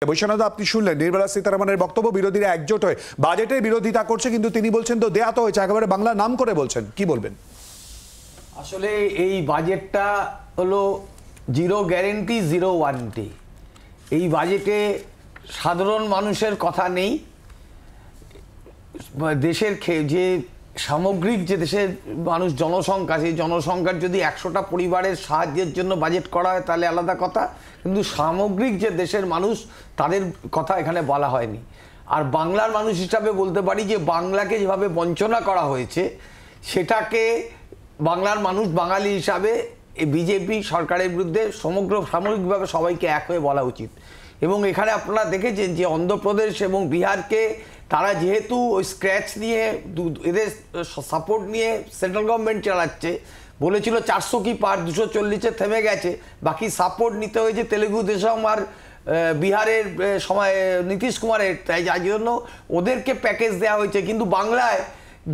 বৈশ্বনাথ, আপনি শুনলেন নির্মলা সীতারামনের বক্তব্য। বিরোধীরা একজোট হয়ে বাজেটের বিরোধিতা করছে, কিন্তু তিনি বলছেন তো দেয়া তো হয়েছে, একেবারে বাংলা নাম করে বলছেন। কি বলবেন? আসলে এই বাজেটটা হলো জিরো গ্যারেন্টি জিরো ওয়ারেন্টি। এই বাজেটে সাধারণ মানুষের কথা নেই। দেশের যে সামগ্রিক যে দেশের মানুষ জনসংখ্যা, সেই জনসংখ্যার যদি 100টা পরিবারের সাহায্যের জন্য বাজেট করা হয় তাহলে আলাদা কথা, কিন্তু সামগ্রিক যে দেশের মানুষ তাদের কথা এখানে বলা হয়নি। আর বাংলার মানুষ হিসাবে বলতে পারি যে বাংলাকে যেভাবে বঞ্চনা করা হয়েছে সেটাকে বাংলার মানুষ বাঙালি হিসাবে এই বিজেপি সরকারের বিরুদ্ধে সামগ্রিকভাবে সবাইকে এক হয়ে বলা উচিত। এবং এখানে আপনারা দেখেছেন যে অন্ধ্রপ্রদেশ এবং বিহারকে তারা যেহেতু ওই স্ক্র্যাচ নিয়ে এদের সাপোর্ট নিয়ে সেন্ট্রাল গভর্নমেন্ট চালাচ্ছে, বলেছিল 400 কি পার 240-এ থেমে গেছে, বাকি সাপোর্ট নিতে হয়েছে তেলেগু দেশম আর বিহারের সময় নীতিশ কুমারের, তাই যার জন্য ওদেরকে প্যাকেজ দেওয়া হয়েছে। কিন্তু বাংলায়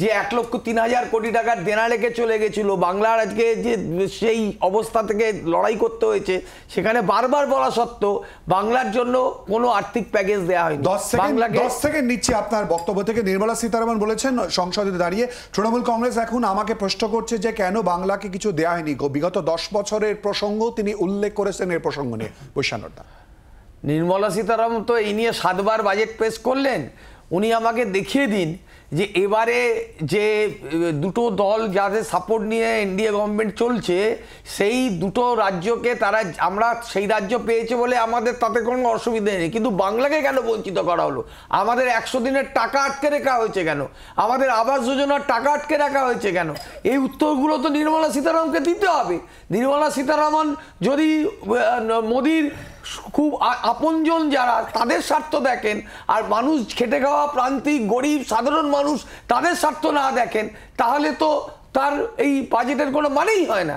যে 1,03,000 কোটি টাকার দেনা রেখে চলে গেছিল, বাংলার আজকে যে সেই অবস্থা থেকে লড়াই করতে হয়েছে, সেখানে বারবার বলা সত্ত্বেও বাংলার জন্য কোনো আর্থিক প্যাকেজ দেওয়া হয়নি। 10 সেকেন্ড নিচ্ছে আপনার বক্তব্য থেকে। নির্মলা সীতারামন বলেছেন সংসদে দাঁড়িয়ে, তৃণমূল কংগ্রেস এখন আমাকে প্রশ্ন করছে যে কেন বাংলাকে কিছু দেওয়া হয়নি। বিগত 10 বছরের প্রসঙ্গ তিনি উল্লেখ করেছেন এর প্রসঙ্গ নিয়ে। বৈশ্বনাথ, নির্মলা সীতারামন তো এই নিয়ে 7 বার বাজেট পেশ করলেন। উনি আমাকে দেখিয়ে দিন যে এবারে যে দুটো দল যাদের সাপোর্ট নিয়ে এনডিএ গভর্নমেন্ট চলছে, সেই দুটো রাজ্যকে তারা, আমরা সেই রাজ্য পেয়েছে বলে আমাদের তাতে কোনো অসুবিধা নেই, কিন্তু বাংলাকে কেন বঞ্চিত করা হলো? আমাদের 100 দিনের টাকা আটকে রাখা হয়েছে কেন? আমাদের আবাস যোজনার টাকা আটকে রাখা হয়েছে কেন? এই উত্তরগুলো তো নির্মলা সীতারামনকে দিতে হবে। নির্মলা সীতারামন যদি মোদির খুব আপনজন যারা তাদের স্বার্থ দেখেন, আর মানুষ খেটে খাওয়া প্রান্তিক গরিব সাধারণ মানুষ তাদের স্বার্থ না দেখেন, তাহলে তো তার এই বাজেটের কোনো মানেই হয় না।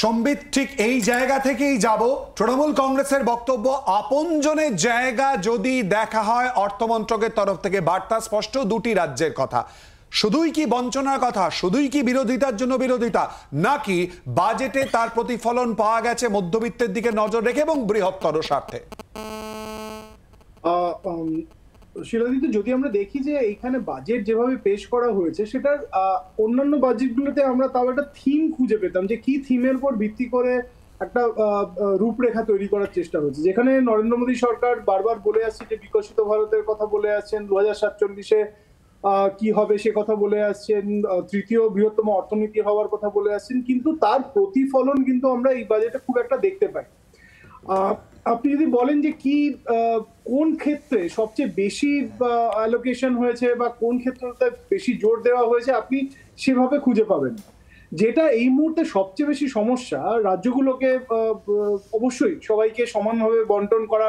সম্বিত, ঠিক এই জায়গা থেকেই যাব। তৃণমূল কংগ্রেসের বক্তব্য, আপনজনের জায়গা যদি দেখা হয়, অর্থমন্ত্রকের তরফ থেকে বার্তা স্পষ্ট, দুটি রাজ্যের কথা। শুধুই কি বঞ্চনার কথা, শুধুই কি বিরোধিতার জন্য বিরোধিতা, নাকি বাজেটে তার প্রতিফলন পাওয়া গেছে মধ্যবিত্তের দিকে নজর রেখে এবং বৃহত্তর স্বার্থে? শিলাদিত্য, যদি আমরা দেখি যে এইখানে বাজেট যেভাবে পেশ করা হয়েছে, সেটার অন্যান্য বাজেটগুলোতে আমরা তাও একটা থিম খুঁজে পেতাম, যে কি থিমের উপর ভিত্তি করে একটা রূপরেখা তৈরি করার চেষ্টা হয়েছে। যেখানে নরেন্দ্র মোদী সরকার বারবার বলে আসছে যে বিকশিত ভারতের কথা বলে আসছেন, 2047-এ কি হবে সে কথা বলে আসছেন, তৃতীয় বৃহত্তম অর্থনীতি হওয়ার কথা বলে আসছেন, কিন্তু তার প্রতিফলন কিন্তু আমরা এই বাজেটে খুব একটা দেখতে পাই। আপনি যদি বলেন যে কি কোন ক্ষেত্রে সবচেয়ে বেশি অ্যালোকেশন হয়েছে বা কোন ক্ষেত্রতে বেশি জোর দেওয়া হয়েছে, আপনি সেভাবে খুঁজে পাবেন না। যেটা এই মুহূর্তে সবচেয়ে বেশি সমস্যা, রাজ্যগুলোকে অবশ্যই সবাইকে সমানভাবে বন্টন করা,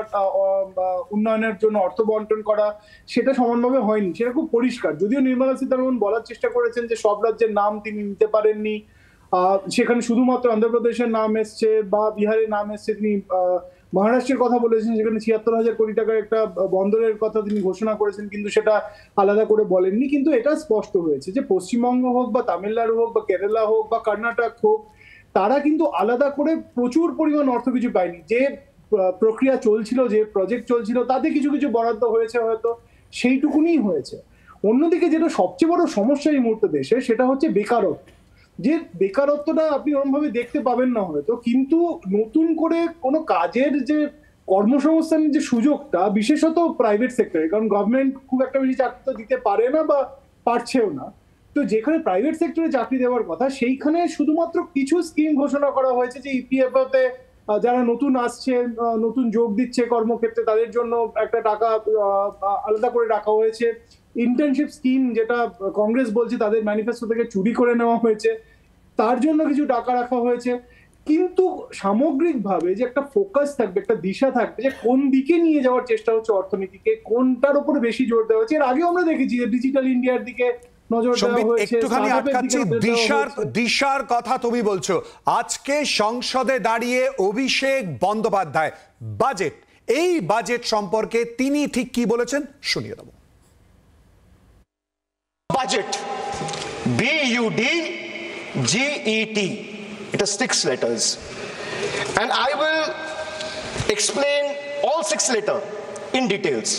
উন্নয়নের জন্য অর্থ বন্টন করা, সেটা সমানভাবে হয়নি, সেটা খুব পরিষ্কার। যদিও নির্মলা সীতারামন বলার চেষ্টা করেছেন যে সব রাজ্যের নাম তিনি নিতে পারেননি, সেখানে শুধুমাত্র অন্ধ্রপ্রদেশের নাম এসছে বা বিহারের নাম এসছে। তিনি মহারাষ্ট্রের কথা বলেছেন, সেখানে 76,000 কোটি টাকার একটা বন্দরের কথা তিনি ঘোষণা করেছেন, কিন্তু সেটা আলাদা করে বলেননি। কিন্তু এটা স্পষ্ট হয়েছে যে পশ্চিমবঙ্গ হোক বা তামিলনাড়ু হোক বা কেরালা হোক বা কর্ণাটক হোক, তারা কিন্তু আলাদা করে প্রচুর পরিমাণ অর্থ কিছু পায়নি। যে প্রক্রিয়া চলছিল, যে প্রজেক্ট চলছিল, তাতে কিছু কিছু বরাদ্দ হয়েছে, হয়তো সেইটুকুনি হয়েছে। অন্যদিকে যেটা সবচেয়ে বড় সমস্যা এই মুহূর্তে দেশে, সেটা হচ্ছে বেকারত্ব। যে বেকারত্বটা আপনি ওরকমভাবে দেখতে পাবেন না হয়তো, কিন্তু নতুন করে কোনো কাজের যে কর্মসংস্থানের যে সুযোগটা, বিশেষত প্রাইভেট সেক্টরে, কারণ গভর্নমেন্ট খুব একটা বেশি চাকরি দিতে পারে না বা পারছেও না, তো যেখানে প্রাইভেট সেক্টরে চাকরি দেওয়ার কথা, সেইখানে শুধুমাত্র কিছু স্কিম ঘোষণা করা হয়েছে, যে ইপিএফওতে যারা নতুন আসছে, নতুন যোগ দিচ্ছে কর্মক্ষেত্রে, তাদের জন্য একটা টাকা আলাদা করে রাখা হয়েছে। ইন্টার্নশিপ স্কিম, যেটা কংগ্রেস বলছে তাদের ম্যানিফেস্টো থেকে চুরি করে নেওয়া হয়েছে, তার জন্য কিছু টাকা রাখা হয়েছে। কিন্তু সামগ্রিকভাবে যে একটা ফোকাস থাকবে, একটা দিশা থাকবে, যে কোন দিকে নিয়ে যাওয়ার চেষ্টা হচ্ছে অর্থনীতিকে, কোনটার উপরে বেশি জোর দেওয়া হচ্ছে। এর আগেও আমরা দেখেছি যে ডিজিটাল ইন্ডিয়ার দিকে নজর দেওয়া হয়েছে। একটুখানি আটকাচ্ছি, দিশার কথা তুমি বলছো। আজকে সংসদে দাঁড়িয়ে অভিষেক বন্দ্যোপাধ্যায় বাজেট, এই বাজেট সম্পর্কে তিনি ঠিক কি বলেছেন শুনিয়ে দেব। Budget, BUDGET, it is 6 letters, and I will explain all 6 letters in details.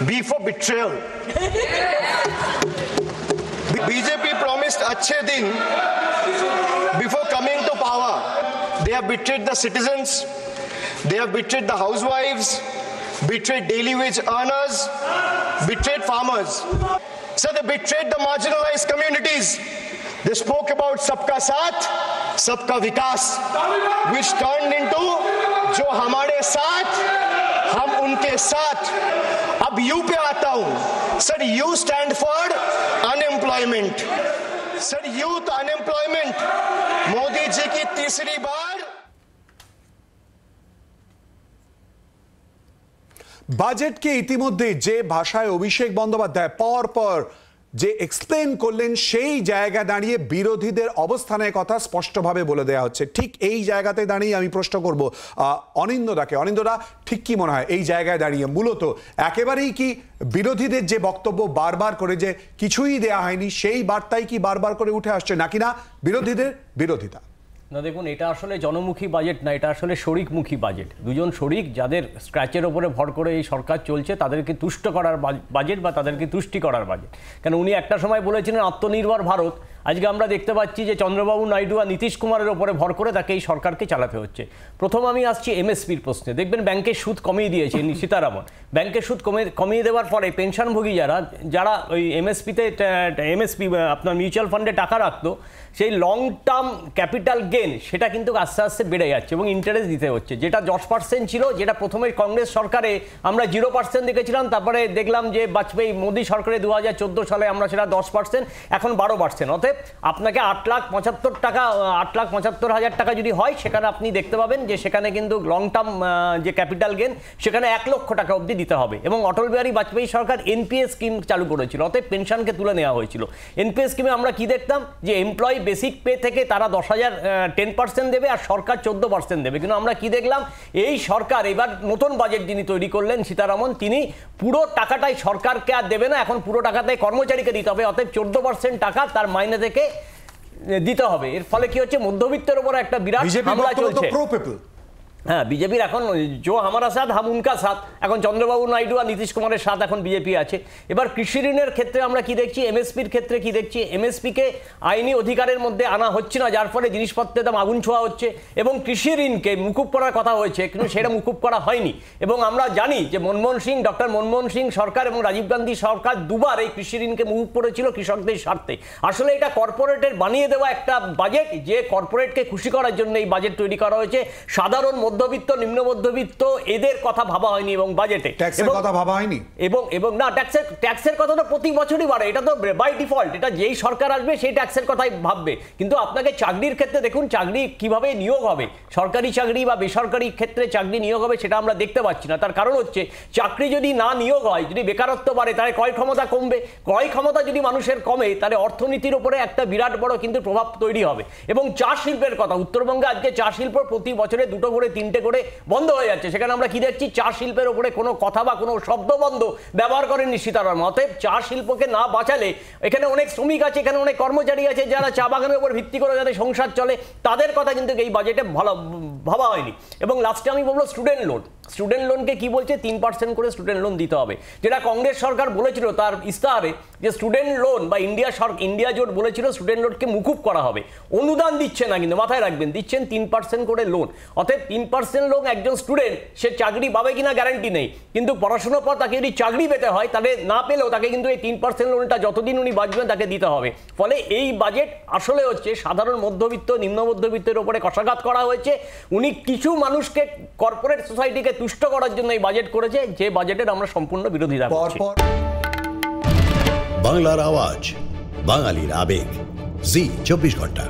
B for betrayal. BJP promised achhe din before coming to power. They have betrayed the citizens, they have betrayed the housewives, betrayed daily wage earners, betrayed farmers. So they betrayed the marginalized communities. They spoke about Sabka Saath, Sabka Vikas, which turned into Jo Hamare Saath, Hum Unke Saath. Ab U pe aata hu. Sir, U stand for unemployment. Sir, youth unemployment. Modi ji ki तीसरी बार বাজেটকে ইতিমধ্যে যে ভাষায় অভিষেক বন্দ্যোপাধ্যায় পর যে explain করলেন সেই জায়গা দাঁড়িয়ে বিরোধীদের অবস্থানের কথা স্পষ্টভাবে বলে দেওয়া হচ্ছে। ঠিক এই জায়গাতে দাঁড়িয়ে আমি প্রশ্ন করব অনিন্দদাকে। অনিন্দদা, ঠিক কি মনে হয় এই জায়গায় দাঁড়িয়ে মূলত একেবারেই কি বিরোধীদের যে বক্তব্য বারবার করে যে কিছুই দেয়া হয়নি সেই বার্তাই কি বারবার করে উঠে আসছে নাকি না বিরোধীদের বিরোধিতা? না, দেখুন, এটা আসলে জনমুখী বাজেট না, এটা আসলে শরিকমুখী বাজেট। দুজন শরিক যাদের স্ক্র্যাচের ওপরে ভর করে এই সরকার চলছে তাদেরকে তুষ্ট করার বাজেট বা তাদেরকে তুষ্টি করার বাজেট। কেন উনি একটা সময় বলেছিলেন আত্মনির্ভর ভারত, আজকে আমরা দেখতে পাচ্ছি যে চন্দ্রবাবু নাইডু আর নীতিশ কুমারের ওপরে ভর করে তাকে এই সরকারকে চালাতে হচ্ছে। প্রথম আমি আসছি এমএসপির প্রশ্নে। দেখবেন ব্যাংকের সুদ কমিয়ে দিয়েছে সীতারামন। ব্যাংকের সুদ কমিয়ে দেওয়ার ফলে পেনশনভোগী যারা ওই এমএসপি আপনার মিউচুয়াল ফান্ডে টাকা রাখতো, সেই লং টার্ম ক্যাপিটাল গেন সেটা কিন্তু আস্তে আস্তে বেড়ে যাচ্ছে এবং ইন্টারেস্ট দিতে হচ্ছে। যেটা 10% ছিল, যেটা প্রথমে কংগ্রেস সরকারে আমরা 0% দেখেছিলাম, তারপরে দেখলাম যে বাজপেয়ী মোদী সরকারে 2014 সালে আমরা সেটা 10%, এখন 12%। অতএব আপনাকে 8,75,000 টাকা যদি হয়, সেখানে আপনি দেখতে পাবেন যে সেখানে কিন্তু লং টার্ম যে ক্যাপিটাল গেন সেখানে 1 লক্ষ টাকা অবধি দিতে হবে। এবং অটল বিহারী বাজপেয়ী সরকার এনপিএস স্কিম চালু করেছিল, অতএব পেনশনকে তুলে নেওয়া হয়েছিল। এনপিএস স্কিমে আমরা কি দেখতাম যে এমপ্লয়ি বেসিক পে থেকে তারা 10% দেবে আর সরকার 14% দেবে। কিন্তু আমরা কি দেখলাম, এই সরকার এবার নতুন বাজেট যিনি তৈরি করলেন সীতারামন, তিনি পুরো টাকাটাই সরকারকে আর দেবে না, এখন পুরো টাকাটাই কর্মচারীকে দিতে হবে। অতএব 14% টাকা তার মাইনে থেকে দিতে হবে। এর ফলে কি হচ্ছে, মধ্যবিত্তের উপর একটা বিরাট হামলা চলছে। হ্যাঁ, বিজেপির এখন জো হামারা সাথ হাম উনকা সাথ, এখন চন্দ্রবাবু নাইডু আর নীতিশ কুমারের সাথ এখন বিজেপি আছে। এবার কৃষি ঋণের ক্ষেত্রে আমরা কি দেখছি, এমএসপির ক্ষেত্রে কি দেখছি, এমএসপিকে আইনি অধিকারের মধ্যে আনা হচ্ছে না, যার ফলে জিনিসপত্রের দাম আগুন ছোঁয়া হচ্ছে। এবং কৃষি ঋণকে মুকুব করার কথা হয়েছে, কিন্তু সেটা মুকুব করা হয়নি। এবং আমরা জানি যে ডক্টর মনমোহন সিং সরকার এবং রাজীব গান্ধী সরকার দুবার এই কৃষি ঋণকে মুকুব করেছিল কৃষকদের স্বার্থে। আসলে এটা কর্পোরেটের বানিয়ে দেওয়া একটা বাজেট, যে কর্পোরেটকে খুশি করার জন্য এই বাজেট তৈরি করা হয়েছে। সাধারণ মধ্যবিত্ত, নিম্ন মধ্যবিত্ত এদের কথা ভাবা হয়নি এবং বাজেটে ট্যাক্সের কথা ভাবা হয়নি। এবং না, ট্যাক্সের কথা তো প্রতি বছরই বাড়ে, এটা তো বাই ডিফল্ট, এটা যেই সরকার আসবে সেই ট্যাক্সের কথাই ভাববে। কিন্তু আপনাকে চাকরির ক্ষেত্রে দেখুন, চাকরি কিভাবে নিয়োগ হবে, সরকারি চাকরি বা বেসরকারি ক্ষেত্রে চাকরি নিয়োগ হবে, সেটা আমরা দেখতে পাচ্ছি না। তার কারণ হচ্ছে, চাকরি যদি না নিয়োগ হয়, যদি বেকারত্ব বাড়ে, তাহলে ক্রয় ক্ষমতা কমবে। ক্রয় ক্ষমতা যদি মানুষের কমে, তাহলে অর্থনীতির উপরে একটা বিরাট বড় কিন্তু প্রভাব তৈরি হবে। এবং চা শিল্পের কথা, উত্তরবঙ্গে আজকে চা শিল্প প্রতি বছরে 2 করে 3টে করে বন্ধ হয়ে যাচ্ছে। সেখানে আমরা কি দেখছি, চা শিল্পের উপরে কোনো কথা বা কোনো শব্দবন্ধ ব্যবহার করেননি সীতারামন। অতএব চা শিল্পকে না বাঁচালে, এখানে অনেক শ্রমিক আছে, এখানে অনেক কর্মচারী আছে যারা চা বাগানের উপর ভিত্তি করে যাদের সংসার চলে, তাদের কথা কিন্তু এই বাজেটে ভালো ভাবা হয়নি। এবং লাস্টে আমি বলবো স্টুডেন্ট লোনকে কি বলছে, 3% করে স্টুডেন্ট লোন দিতে হবে, যেটা কংগ্রেস সরকার বলেছিল তার ইস্তাহারে যে স্টুডেন্ট লোন বা ইন্ডিয়া জোট বলেছিল স্টুডেন্ট লোনকে মুকুব করা হবে। অনুদান দিচ্ছে না, কিন্তু মাথায় রাখবেন দিচ্ছেন 3% করে লোন। অতএব 3% লোন একজন স্টুডেন্ট সে চাকরি পাবে কিনা গ্যারান্টি নেই, কিন্তু পড়াশোনার পর তাকে যদি চাকরি পেতে হয়, তাহলে না পেলেও তাকে কিন্তু এই 3% লোনটা যতদিন উনি বাঁচবেন তাকে দিতে হবে। ফলে এই বাজেট আসলে হচ্ছে সাধারণ মধ্যবিত্ত, নিম্ন মধ্যবিত্তের উপরে কষাঘাত করা হয়েছে। উনি কিছু মানুষকে, কর্পোরেট সোসাইটিকে তুষ্ট করার জন্য এই বাজেট করেছে, যে বাজেটের আমরা সম্পূর্ণ বিরোধিতা করছি। বাংলার আওয়াজ, বাঙালির আবেগ, জি 24 ঘন্টা।